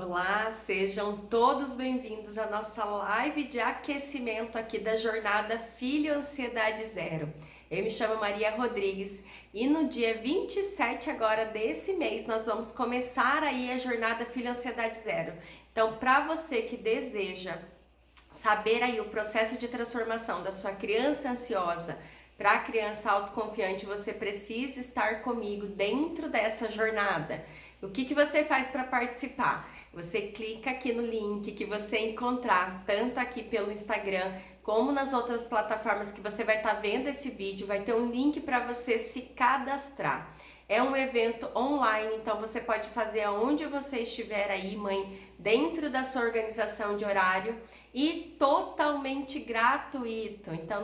Olá, sejam todos bem-vindos à nossa live de aquecimento aqui da jornada Filho Ansiedade Zero. Eu me chamo Maria Rodrigues e no dia 27 agora desse mês nós vamos começar aí a jornada Filho Ansiedade Zero. Então, para você que deseja saber aí o processo de transformação da sua criança ansiosa para a criança autoconfiante, você precisa estar comigo dentro dessa jornada. O que você faz para participar? Você clica aqui no link que você encontrar, tanto aqui pelo Instagram, como nas outras plataformas que você vai estar vendo esse vídeo, vai ter um link para você se cadastrar. É um evento online, então você pode fazer aonde você estiver aí, mãe, dentro da sua organização de horário e totalmente gratuito. Então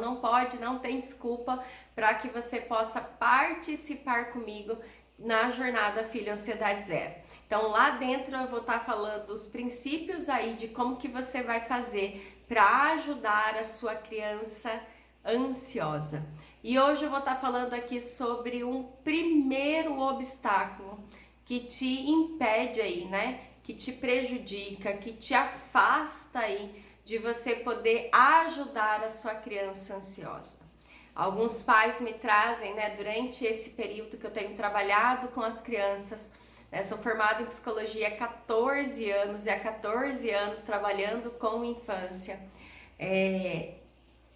não tem desculpa para que você possa participar comigo na jornada Filho Ansiedade Zero. Então lá dentro eu vou estar falando dos princípios aí de como que você vai fazer para ajudar a sua criança ansiosa. E hoje eu vou estar falando aqui sobre um primeiro obstáculo que te impede aí, né? Que te prejudica, que te afasta aí de você poder ajudar a sua criança ansiosa. Alguns pais me trazem, né, durante esse período que eu tenho trabalhado com as crianças, né, sou formada em psicologia há 14 anos e há 14 anos trabalhando com infância,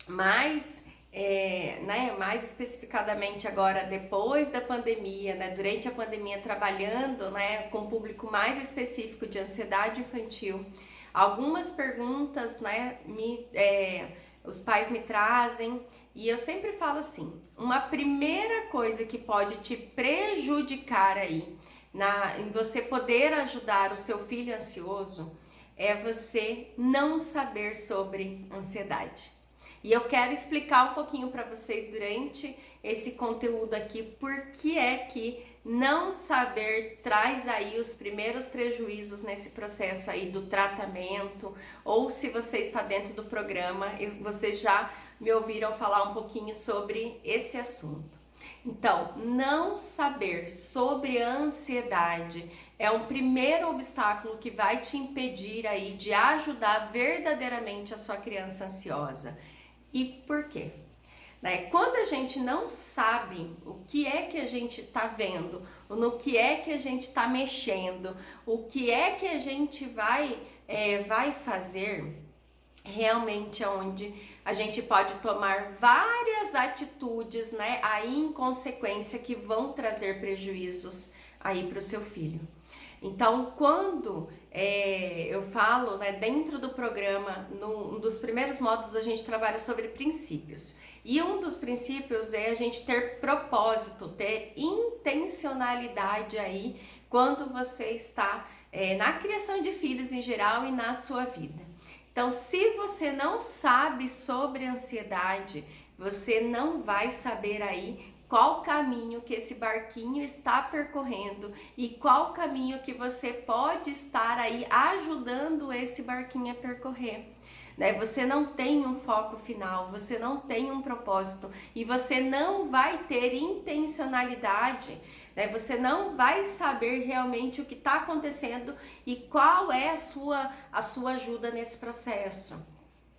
mais especificadamente agora depois da pandemia, né, durante a pandemia trabalhando, né, com um público mais específico de ansiedade infantil. Algumas perguntas, né, os pais me trazem e eu sempre falo assim, uma primeira coisa que pode te prejudicar aí em você poder ajudar o seu filho ansioso é você não saber sobre ansiedade. E eu quero explicar um pouquinho para vocês durante esse conteúdo aqui, por que é que não saber traz aí os primeiros prejuízos nesse processo aí do tratamento, ou se você está dentro do programa, vocês já me ouviram falar um pouquinho sobre esse assunto. Então, não saber sobre a ansiedade é um primeiro obstáculo que vai te impedir aí de ajudar verdadeiramente a sua criança ansiosa. E por quê? Quando a gente não sabe o que é que a gente está vendo, no que é que a gente está mexendo, o que é que a gente vai fazer, realmente é onde a gente pode tomar várias atitudes, né, aí em consequência que vão trazer prejuízos aí para o seu filho. Então, quando eu falo, né, dentro do programa, um dos primeiros módulos a gente trabalha sobre princípios. E um dos princípios é a gente ter propósito, ter intencionalidade aí quando você está na criação de filhos em geral e na sua vida. Então, se você não sabe sobre ansiedade, você não vai saber aí qual caminho que esse barquinho está percorrendo e qual caminho que você pode estar aí ajudando esse barquinho a percorrer. Você não tem um foco final, você não tem um propósito e você não vai ter intencionalidade, você não vai saber realmente o que está acontecendo e qual é a sua ajuda nesse processo.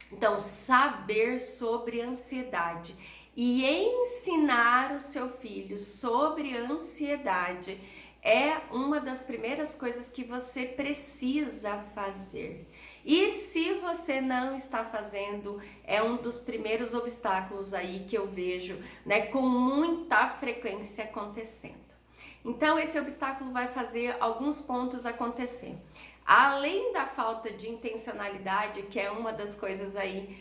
Então, saber sobre ansiedade e ensinar o seu filho sobre ansiedade é uma das primeiras coisas que você precisa fazer. E se você não está fazendo, é um dos primeiros obstáculos aí que eu vejo, com muita frequência acontecendo. Então, esse obstáculo vai fazer alguns pontos acontecer. Além da falta de intencionalidade, que é uma das coisas aí,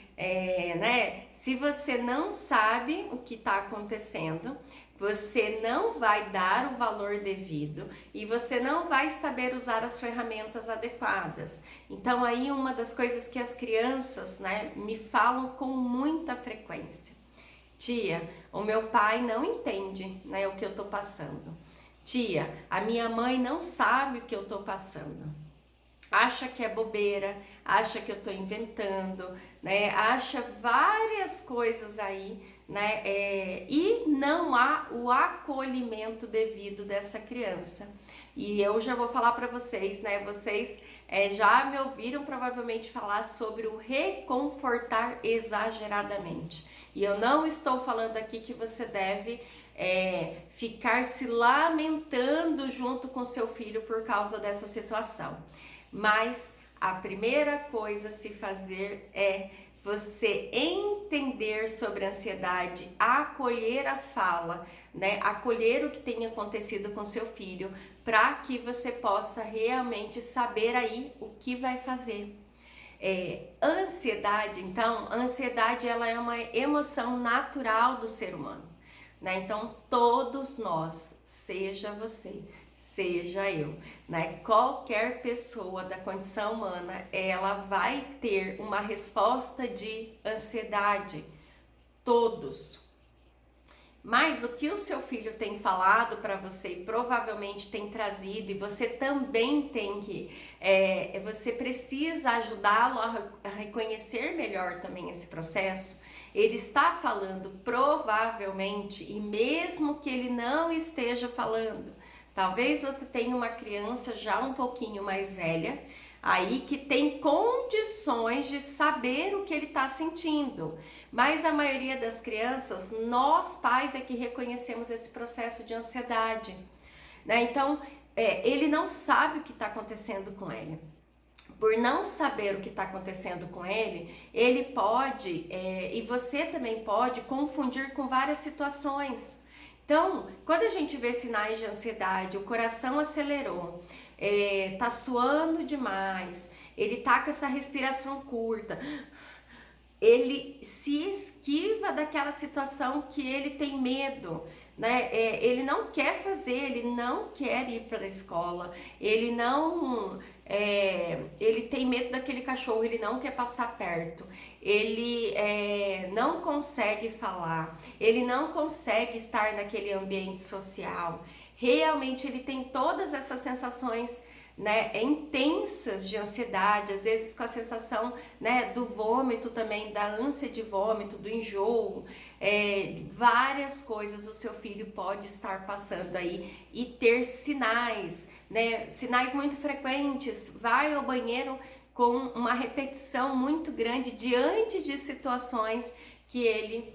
se você não sabe o que está acontecendo, você não vai dar o valor devido e você não vai saber usar as ferramentas adequadas. Então, aí uma das coisas que as crianças, me falam com muita frequência. Tia, o meu pai não entende, o que eu estou passando. Tia, a minha mãe não sabe o que eu estou passando. Acha que é bobeira, acha que eu estou inventando, acha várias coisas aí, né? E não há o acolhimento devido dessa criança. E eu já vou falar para vocês, né? Vocês já me ouviram provavelmente falar sobre o reconfortar exageradamente. E eu não estou falando aqui que você deve ficar se lamentando junto com seu filho por causa dessa situação. Mas a primeira coisa a se fazer é você entender sobre a ansiedade, acolher a fala, né? Acolher o que tem acontecido com seu filho, para que você possa realmente saber aí o que vai fazer. Ansiedade, então, a ansiedade ela é uma emoção natural do ser humano, né? Então, todos nós, seja você, seja eu, né? Qualquer pessoa da condição humana, ela vai ter uma resposta de ansiedade. Todos. Mas o que o seu filho tem falado para você e provavelmente tem trazido, e você também tem que, você precisa ajudá-lo a reconhecer melhor também esse processo. Ele está falando provavelmente, e mesmo que ele não esteja falando, talvez você tenha uma criança já um pouquinho mais velha, aí que tem condições de saber o que ele está sentindo. Mas a maioria das crianças, nós pais é que reconhecemos esse processo de ansiedade, né? Então, ele não sabe o que está acontecendo com ele. Por não saber o que está acontecendo com ele, ele pode, e você também pode, confundir com várias situações. Então, quando a gente vê sinais de ansiedade, o coração acelerou, tá suando demais, ele tá com essa respiração curta, ele se esquiva daquela situação que ele tem medo, né? Ele não quer fazer, ele não quer ir para a escola, ele não... ele tem medo daquele cachorro, ele não quer passar perto, ele não consegue falar, ele não consegue estar naquele ambiente social. Realmente ele tem todas essas sensações, né, intensas de ansiedade, às vezes com a sensação, né, do vômito também, da ânsia de vômito, do enjoo, várias coisas o seu filho pode estar passando aí e ter sinais, né, sinais muito frequentes, vai ao banheiro com uma repetição muito grande diante de situações que ele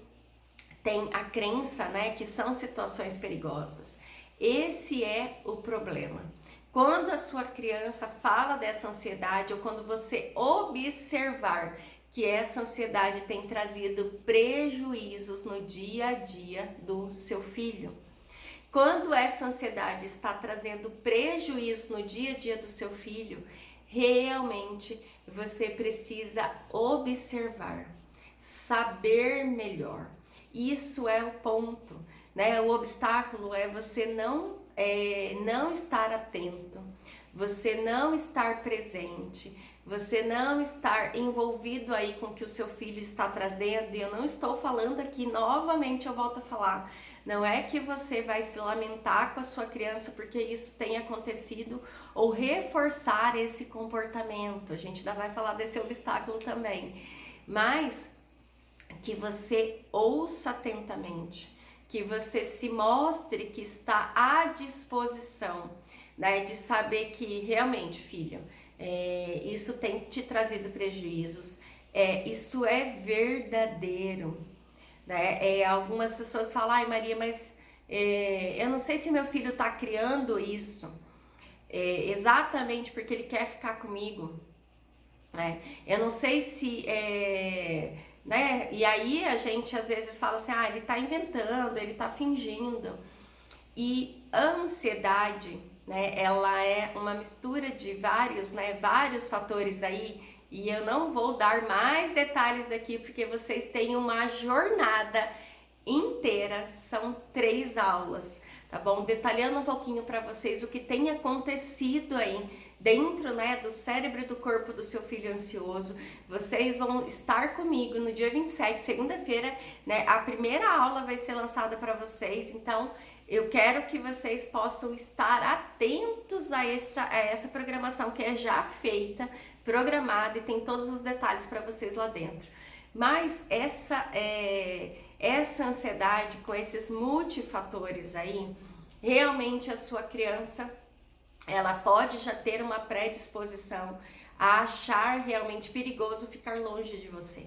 tem a crença, né, que são situações perigosas. Esse é o problema. Quando a sua criança fala dessa ansiedade, ou quando você observar que essa ansiedade tem trazido prejuízos no dia a dia do seu filho. Quando essa ansiedade está trazendo prejuízo no dia a dia do seu filho, realmente você precisa observar, saber melhor. Isso é o ponto, né? O obstáculo é você não estar atento, você não estar presente, você não estar envolvido aí com o que o seu filho está trazendo. E eu não estou falando aqui, novamente eu volto a falar, não é que você vai se lamentar com a sua criança porque isso tem acontecido ou reforçar esse comportamento. A gente ainda vai falar desse obstáculo também, mas que você ouça atentamente, que você se mostre que está à disposição, né, de saber que realmente, filho, isso tem te trazido prejuízos, isso é verdadeiro, né? Algumas pessoas falam, ai Maria, mas eu não sei se meu filho está criando isso, exatamente porque ele quer ficar comigo, né? Eu não sei se... né? E aí a gente às vezes fala assim, ele tá inventando, ele tá fingindo. E a ansiedade, né, ela é uma mistura de vários fatores aí, e eu não vou dar mais detalhes aqui porque vocês têm uma jornada inteira, são 3 aulas, tá bom? Detalhando um pouquinho para vocês o que tem acontecido aí dentro, né, do cérebro e do corpo do seu filho ansioso. Vocês vão estar comigo no dia 27, segunda-feira, né? A primeira aula vai ser lançada para vocês, então eu quero que vocês possam estar atentos a essa programação que é já feita, programada, e tem todos os detalhes para vocês lá dentro. Mas essa ansiedade com esses multifatores aí, realmente a sua criança, ela pode já ter uma predisposição a achar realmente perigoso ficar longe de você.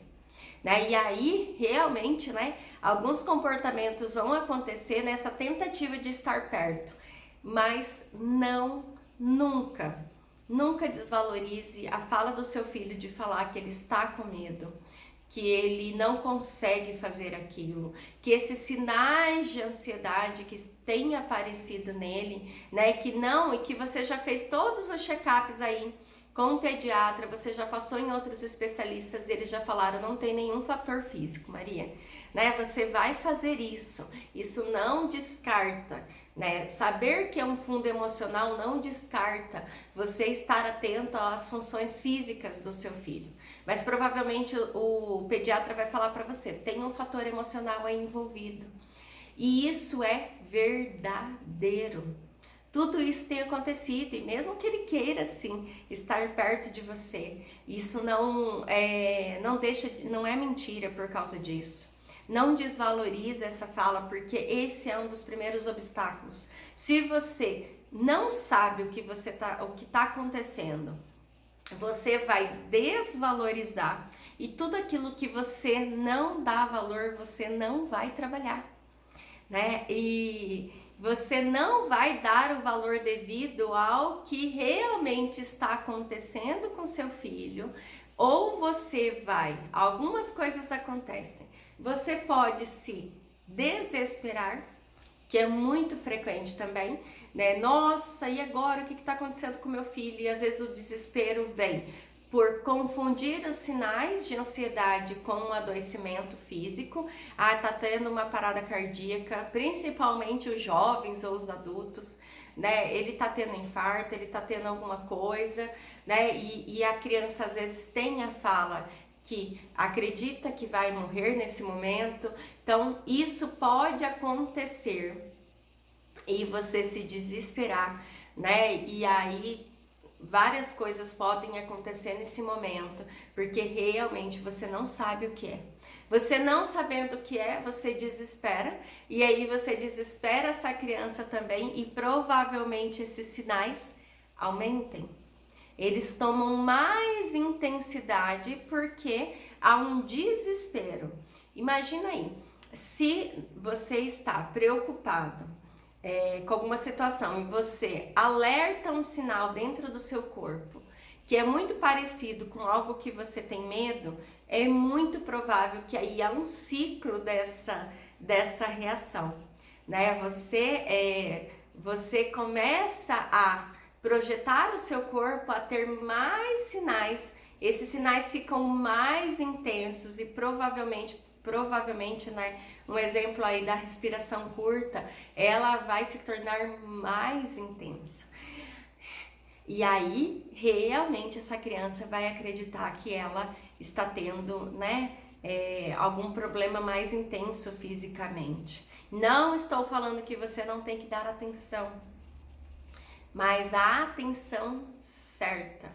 Né? E aí, realmente, né, alguns comportamentos vão acontecer nessa tentativa de estar perto, mas nunca desvalorize a fala do seu filho de falar que ele está com medo, que ele não consegue fazer aquilo, que esses sinais de ansiedade que têm aparecido nele, né, que não, e que você já fez todos os check-ups aí com o pediatra, você já passou em outros especialistas, eles já falaram, não tem nenhum fator físico, Maria, né? Você vai fazer isso não descarta, né? Saber que é um fundo emocional não descarta você estar atento às funções físicas do seu filho. Mas provavelmente o pediatra vai falar para você, tem um fator emocional aí envolvido. E isso é verdadeiro. Tudo isso tem acontecido, e mesmo que ele queira sim estar perto de você, isso não é mentira por causa disso. Não desvaloriza essa fala, porque esse é um dos primeiros obstáculos. Se você não sabe o que está acontecendo, você vai desvalorizar, e tudo aquilo que você não dá valor, você não vai trabalhar, né? E você não vai dar o valor devido ao que realmente está acontecendo com seu filho, ou você vai, algumas coisas acontecem, você pode se desesperar, que é muito frequente também, né? Nossa, e agora o que está acontecendo com meu filho? E às vezes o desespero vem por confundir os sinais de ansiedade com um adoecimento físico. Ah, tá tendo uma parada cardíaca, principalmente os jovens ou os adultos, né? Ele tá tendo infarto, ele tá tendo alguma coisa, né? E a criança às vezes tem a fala que acredita que vai morrer nesse momento. Então, isso pode acontecer e você se desesperar, né? E aí várias coisas podem acontecer nesse momento, porque realmente você não sabe o que é. Você não sabendo o que é, você desespera, e aí você desespera essa criança também, e provavelmente esses sinais aumentem. Eles tomam mais intensidade porque há um desespero. Imagina aí, se você está preocupado com alguma situação e você alerta um sinal dentro do seu corpo que é muito parecido com algo que você tem medo, é muito provável que aí há um ciclo dessa reação, né? Você começa a projetar o seu corpo a ter mais sinais, esses sinais ficam mais intensos e provavelmente, né, um exemplo aí da respiração curta, ela vai se tornar mais intensa. E aí, realmente, essa criança vai acreditar que ela está tendo, né, algum problema mais intenso fisicamente. Não estou falando que você não tem que dar atenção, mas a atenção certa,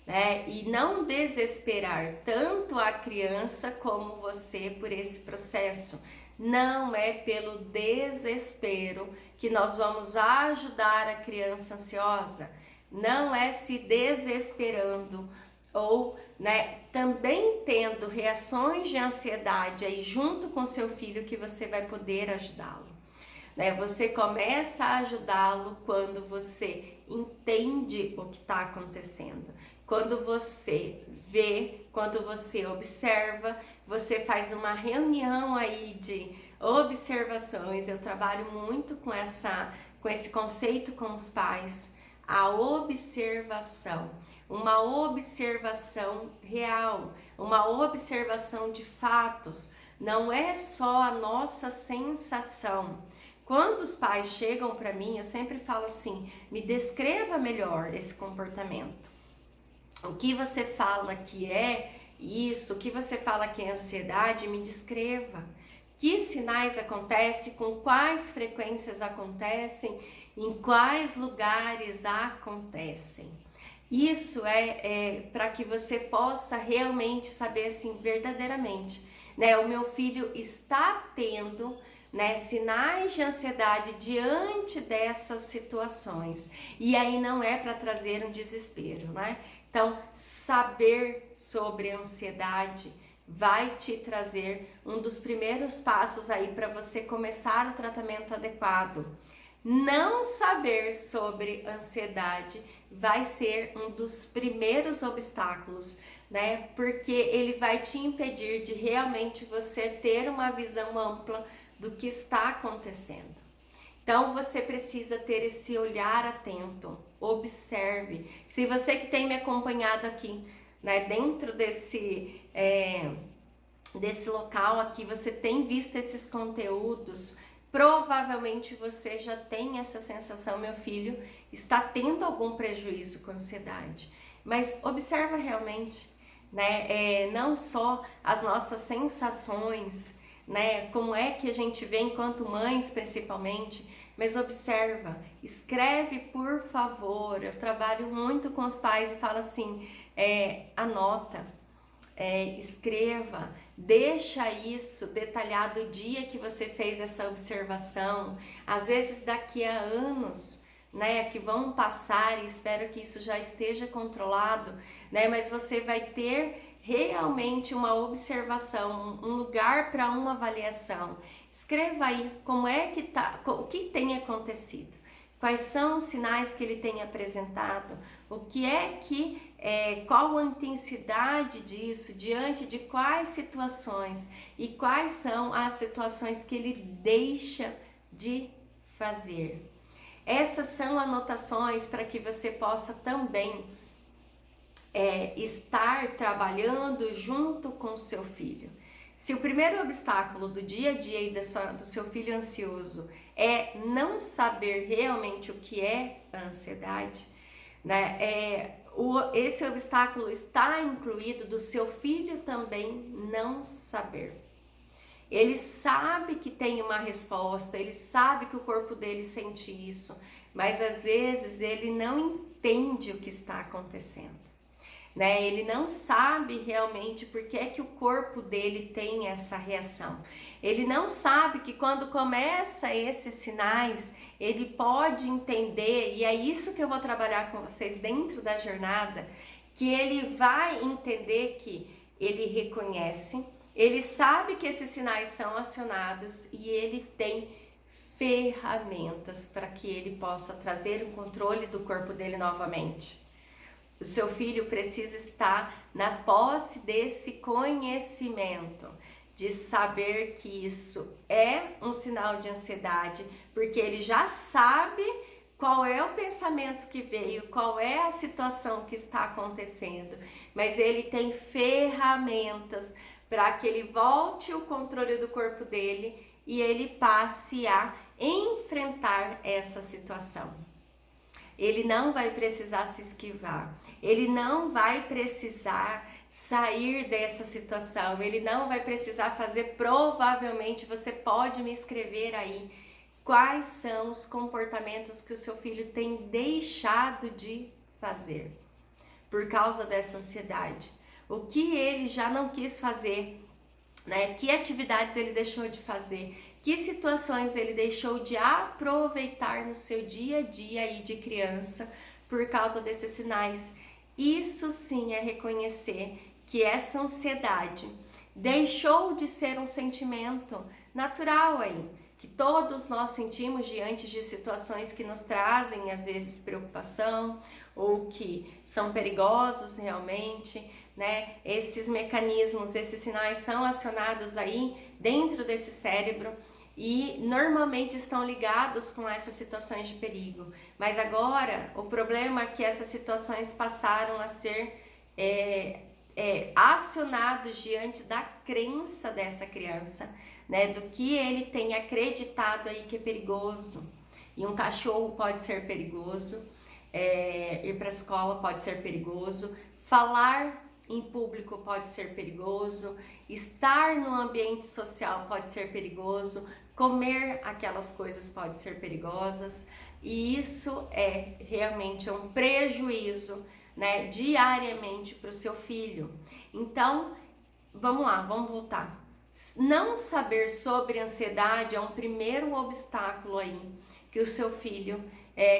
né? E não desesperar tanto a criança como você por esse processo. Não é pelo desespero que nós vamos ajudar a criança ansiosa. Não é se desesperando ou, né, também tendo reações de ansiedade aí junto com seu filho que você vai poder ajudá-lo. Né? Você começa a ajudá-lo quando você entende o que está acontecendo. Quando você vê, quando você observa, você faz uma reunião aí de observações. Eu trabalho muito com esse conceito com os pais, a observação, uma observação real, uma observação de fatos, não é só a nossa sensação. Quando os pais chegam para mim, eu sempre falo assim, me descreva melhor esse comportamento. O que você fala que é isso, o que você fala que é ansiedade, me descreva. Que sinais acontecem, com quais frequências acontecem, em quais lugares acontecem. Isso é para que você possa realmente saber assim, verdadeiramente, né? O meu filho está tendo, né, sinais de ansiedade diante dessas situações. E aí não é para trazer um desespero, né? Então, saber sobre ansiedade vai te trazer um dos primeiros passos aí para você começar o tratamento adequado. Não saber sobre ansiedade vai ser um dos primeiros obstáculos, né? Porque ele vai te impedir de realmente você ter uma visão ampla do que está acontecendo. Então você precisa ter esse olhar atento, observe. Se você que tem me acompanhado aqui, né, dentro desse local aqui, você tem visto esses conteúdos, provavelmente você já tem essa sensação, meu filho está tendo algum prejuízo com ansiedade. Mas observa realmente, né, não só as nossas sensações, né, como é que a gente vê enquanto mães principalmente, mas observa, escreve por favor. Eu trabalho muito com os pais e falo assim, anota, escreva, deixa isso detalhado o dia que você fez essa observação. Às vezes daqui a anos, né, que vão passar, e espero que isso já esteja controlado, né, mas você vai ter realmente uma observação, um lugar para uma avaliação. Escreva aí como é que tá, o que tem acontecido, quais são os sinais que ele tem apresentado, o que é que qual a intensidade disso, diante de quais situações e quais são as situações que ele deixa de fazer. Essas são anotações para que você possa também estar trabalhando junto com o seu filho. Se o primeiro obstáculo do dia a dia e do seu filho ansioso é não saber realmente o que é a ansiedade, né, esse obstáculo está incluído do seu filho também não saber. Ele sabe que tem uma resposta, ele sabe que o corpo dele sente isso, mas às vezes ele não entende o que está acontecendo, né? Ele não sabe realmente por que é que o corpo dele tem essa reação. Ele não sabe que quando começa esses sinais, ele pode entender, e é isso que eu vou trabalhar com vocês dentro da jornada, que ele vai entender que ele reconhece, ele sabe que esses sinais são acionados e ele tem ferramentas para que ele possa trazer o controle do corpo dele novamente. O seu filho precisa estar na posse desse conhecimento, de saber que isso é um sinal de ansiedade, porque ele já sabe qual é o pensamento que veio, qual é a situação que está acontecendo, mas ele tem ferramentas para que ele volte o controle do corpo dele e ele passe a enfrentar essa situação. Ele não vai precisar se esquivar, ele não vai precisar sair dessa situação, ele não vai precisar fazer. Provavelmente você pode me escrever aí quais são os comportamentos que o seu filho tem deixado de fazer por causa dessa ansiedade. O que ele já não quis fazer, né? Que atividades ele deixou de fazer, que situações ele deixou de aproveitar no seu dia a dia aí de criança por causa desses sinais. Isso sim é reconhecer que essa ansiedade deixou de ser um sentimento natural aí, que todos nós sentimos diante de situações que nos trazem às vezes preocupação ou que são perigosos realmente, né? Esses mecanismos, esses sinais são acionados aí dentro desse cérebro e normalmente estão ligados com essas situações de perigo. Mas agora o problema é que essas situações passaram a ser acionados diante da crença dessa criança, né? Do que ele tem acreditado aí que é perigoso. E um cachorro pode ser perigoso, ir para a escola pode ser perigoso, falar em público pode ser perigoso, estar no ambiente social pode ser perigoso, comer aquelas coisas pode ser perigosas, e isso é realmente um prejuízo, né, diariamente para o seu filho. Então, vamos lá, vamos voltar. Não saber sobre ansiedade é um primeiro obstáculo aí que o seu filho,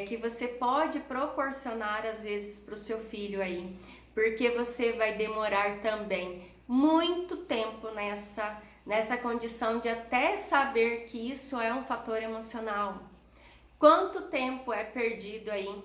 que você pode proporcionar às vezes para o seu filho aí, porque você vai demorar também muito tempo nessa condição de até saber que isso é um fator emocional. Quanto tempo é perdido aí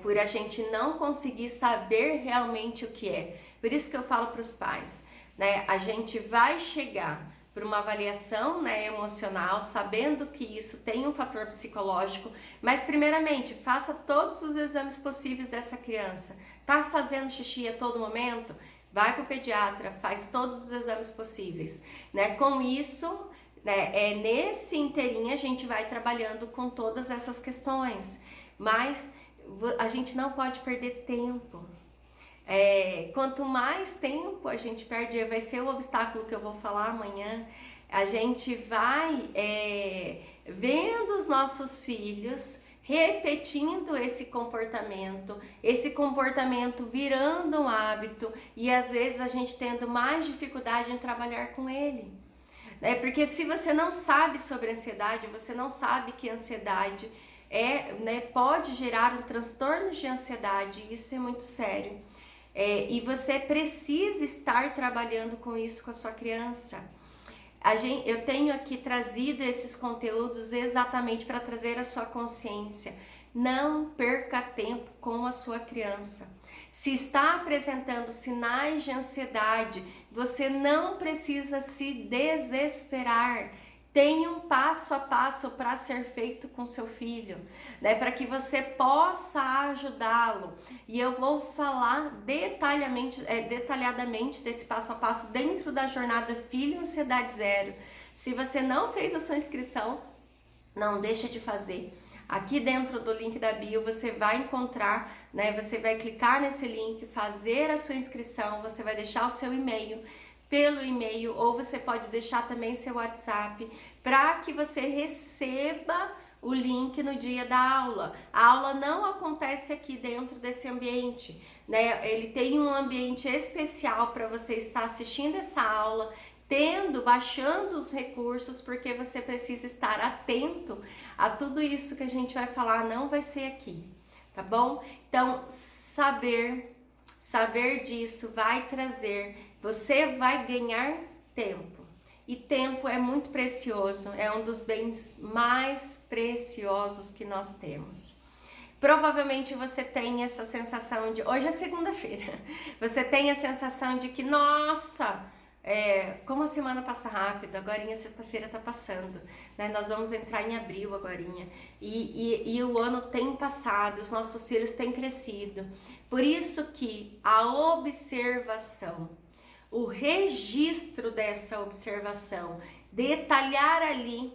por a gente não conseguir saber realmente o que é. Por isso que eu falo para os pais, né? A gente vai chegar para uma avaliação, né, emocional, sabendo que isso tem um fator psicológico, mas primeiramente, faça todos os exames possíveis dessa criança. Tá fazendo xixi a todo momento? Vai para o pediatra, faz todos os exames possíveis, né? Com isso, né, nesse inteirinho a gente vai trabalhando com todas essas questões, mas a gente não pode perder tempo. Quanto mais tempo a gente perde, vai ser o obstáculo que eu vou falar amanhã, a gente vai vendo os nossos filhos repetindo esse comportamento virando um hábito e às vezes a gente tendo mais dificuldade em trabalhar com ele. Porque se você não sabe sobre ansiedade, você não sabe que ansiedade pode gerar um transtorno de ansiedade, isso é muito sério. E você precisa estar trabalhando com isso com a sua criança. Eu tenho aqui trazido esses conteúdos exatamente para trazer a sua consciência. Não perca tempo com a sua criança. Se está apresentando sinais de ansiedade, você não precisa se desesperar. Tem um passo a passo para ser feito com seu filho, né? Para que você possa ajudá-lo. E eu vou falar detalhadamente desse passo a passo dentro da jornada Filho Ansiedade Zero. Se você não fez a sua inscrição, não deixa de fazer. Aqui dentro do link da bio você vai encontrar, né? Você vai clicar nesse link, fazer a sua inscrição, você vai deixar o seu e-mail pelo e-mail, ou você pode deixar também seu WhatsApp para que você receba o link no dia da aula. A aula não acontece aqui dentro desse ambiente, né? Ele tem um ambiente especial para você estar assistindo essa aula, baixando os recursos, porque você precisa estar atento a tudo isso que a gente vai falar, não vai ser aqui, tá bom? Então, saber disso vai trazer, você vai ganhar tempo. E tempo é muito precioso, é um dos bens mais preciosos que nós temos. Provavelmente você tem essa sensação de, hoje é segunda-feira, você tem a sensação de que, nossa, como a semana passa rápido, agorinha sexta-feira tá passando, né? Nós vamos entrar em abril agorinha, e o ano tem passado, os nossos filhos têm crescido. Por isso que a observação, o registro dessa observação, detalhar ali,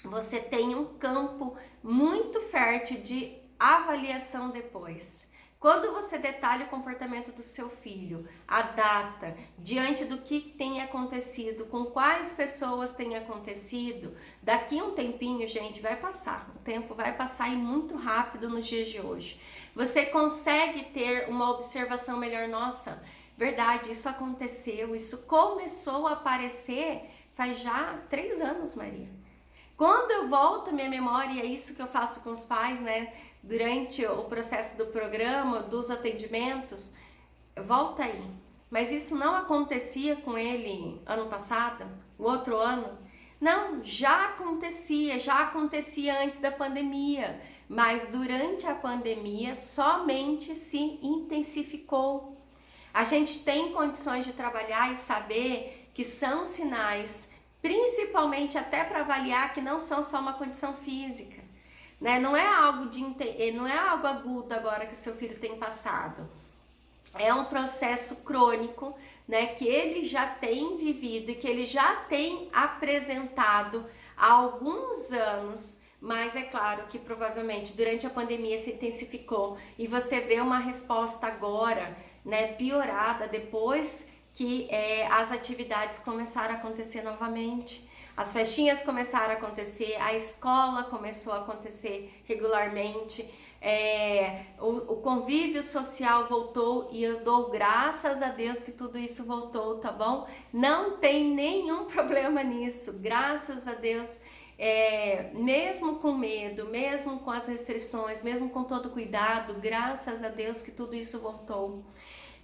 você tem um campo muito fértil de avaliação depois. Quando você detalha o comportamento do seu filho, a data, diante do que tem acontecido, com quais pessoas tem acontecido, daqui um tempinho, gente, vai passar. O tempo vai passar e muito rápido nos dias de hoje. Você consegue ter uma observação melhor. Nossa, verdade, isso aconteceu, isso começou a aparecer faz já 3 anos, Maria. Quando eu volto à minha memória, é isso que eu faço com os pais, né? Durante o processo do programa, dos atendimentos, volta aí. Mas isso não acontecia com ele ano passado, o outro ano? Não, já acontecia antes da pandemia, mas durante a pandemia somente se intensificou. A gente tem condições de trabalhar e saber que são sinais, principalmente até para avaliar que não são só uma condição física. Né? Não é algo agudo agora que o seu filho tem passado. É um processo crônico, né, que ele já tem vivido e que ele já tem apresentado há alguns anos, mas é claro que provavelmente durante a pandemia se intensificou e você vê uma resposta agora, né, piorada depois que as atividades começaram a acontecer novamente. as festinhas começaram a acontecer, a escola começou a acontecer regularmente, o convívio social voltou e eu dou graças a Deus que tudo isso voltou, tá bom? Não tem nenhum problema nisso, graças a Deus. Mesmo com medo, mesmo com as restrições, mesmo com todo cuidado, graças a Deus que tudo isso voltou.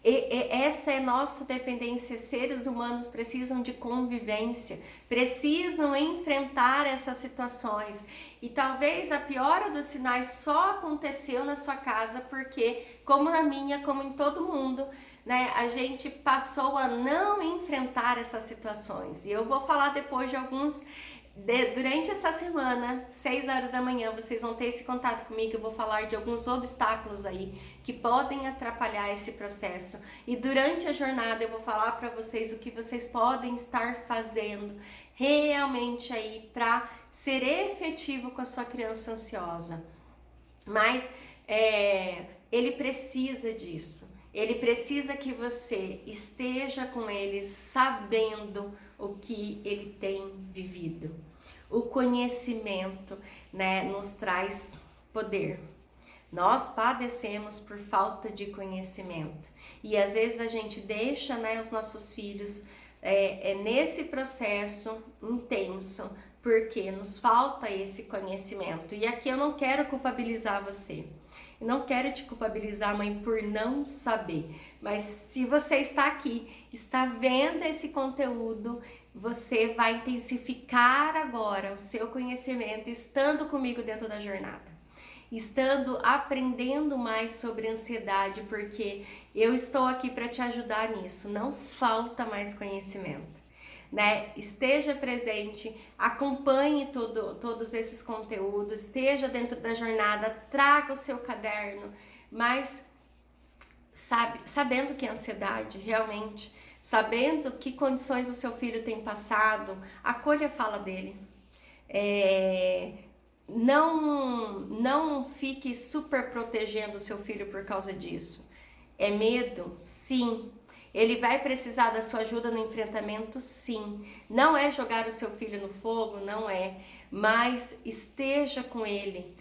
Essa é nossa dependência. Seres humanos precisam de convivência, precisam enfrentar essas situações. E talvez a piora dos sinais só aconteceu na sua casa porque, como na minha, como em todo mundo, né, a gente passou a não enfrentar essas situações. E eu vou falar depois de alguns. Durante essa semana, 6 horas da manhã, vocês vão ter esse contato comigo. Eu vou falar de alguns obstáculos aí que podem atrapalhar esse processo. E durante a jornada eu vou falar para vocês o que vocês podem estar fazendo realmente aí para ser efetivo com a sua criança ansiosa. Mas ele precisa disso. Ele precisa que você esteja com ele sabendo o que ele tem vivido. O conhecimento, né, nos traz poder. Nós padecemos por falta de conhecimento. E às vezes a gente deixa, né, os nossos filhos nesse processo intenso, porque nos falta esse conhecimento. E aqui eu não quero culpabilizar você. Eu não quero te culpabilizar, mãe, por não saber. Mas se você está aqui, está vendo esse conteúdo, você vai intensificar agora o seu conhecimento, estando comigo dentro da jornada. Estando aprendendo mais sobre ansiedade, porque eu estou aqui para te ajudar nisso. Não falta mais conhecimento, né? Esteja presente, acompanhe todos esses conteúdos, esteja dentro da jornada, traga o seu caderno, mas sabendo que é ansiedade, realmente, sabendo que condições o seu filho tem passado, acolha a fala dele. Não fique super protegendo o seu filho por causa disso. É medo? Sim. Ele vai precisar da sua ajuda no enfrentamento? Sim. Não é jogar o seu filho no fogo? Não é. Mas esteja com ele.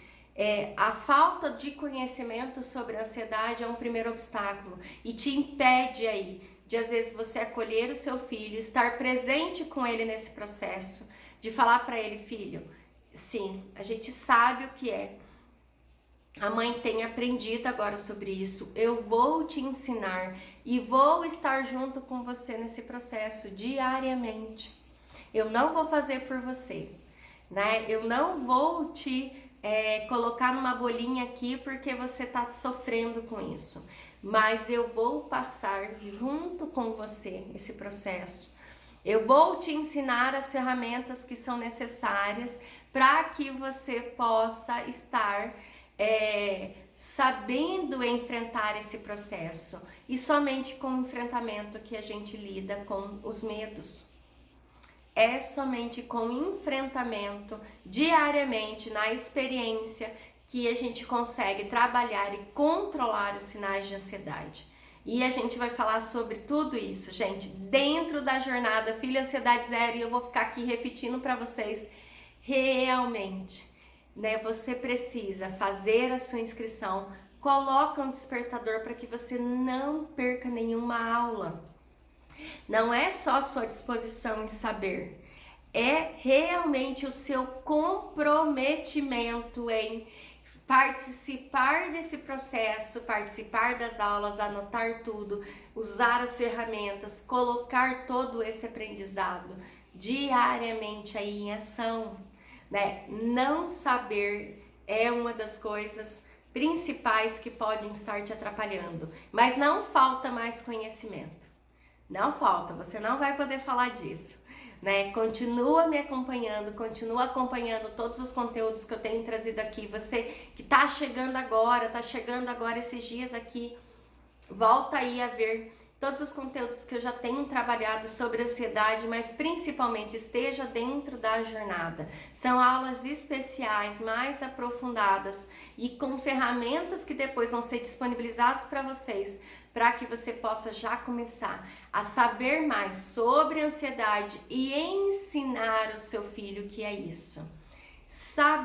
A falta de conhecimento sobre a ansiedade é um primeiro obstáculo e te impede aí de, às vezes, você acolher o seu filho, estar presente com ele nesse processo, de falar para ele: filho, sim, a gente sabe o que é. A mãe tem aprendido agora sobre isso. Eu vou te ensinar e vou estar junto com você nesse processo diariamente. Eu não vou fazer por você, né? Eu não vou te colocar numa bolinha aqui porque você está sofrendo com isso. Mas eu vou passar junto com você esse processo. Eu vou te ensinar as ferramentas que são necessárias para que você possa estar sabendo enfrentar esse processo. E somente com o enfrentamento que a gente lida com os medos. É somente com o enfrentamento diariamente, na experiência, que a gente consegue trabalhar e controlar os sinais de ansiedade. E a gente vai falar sobre tudo isso, gente, dentro da jornada Filho Ansiedade Zero, e eu vou ficar aqui repetindo para vocês realmente, né? Você precisa fazer a sua inscrição, coloca um despertador para que você não perca nenhuma aula. Não é só a sua disposição em saber, é realmente o seu comprometimento em participar desse processo, participar das aulas, anotar tudo, usar as ferramentas, colocar todo esse aprendizado diariamente aí em ação, né? Não saber é uma das coisas principais que podem estar te atrapalhando, mas não falta mais conhecimento. Não falta, você não vai poder falar disso, né? Continua me acompanhando, continua acompanhando todos os conteúdos que eu tenho trazido aqui. Você que tá chegando agora esses dias aqui, volta aí a ver todos os conteúdos que eu já tenho trabalhado sobre ansiedade, mas principalmente esteja dentro da jornada. São aulas especiais, mais aprofundadas e com ferramentas que depois vão ser disponibilizadas para vocês, para que você possa já começar a saber mais sobre ansiedade e ensinar o seu filho o que é isso. Sabe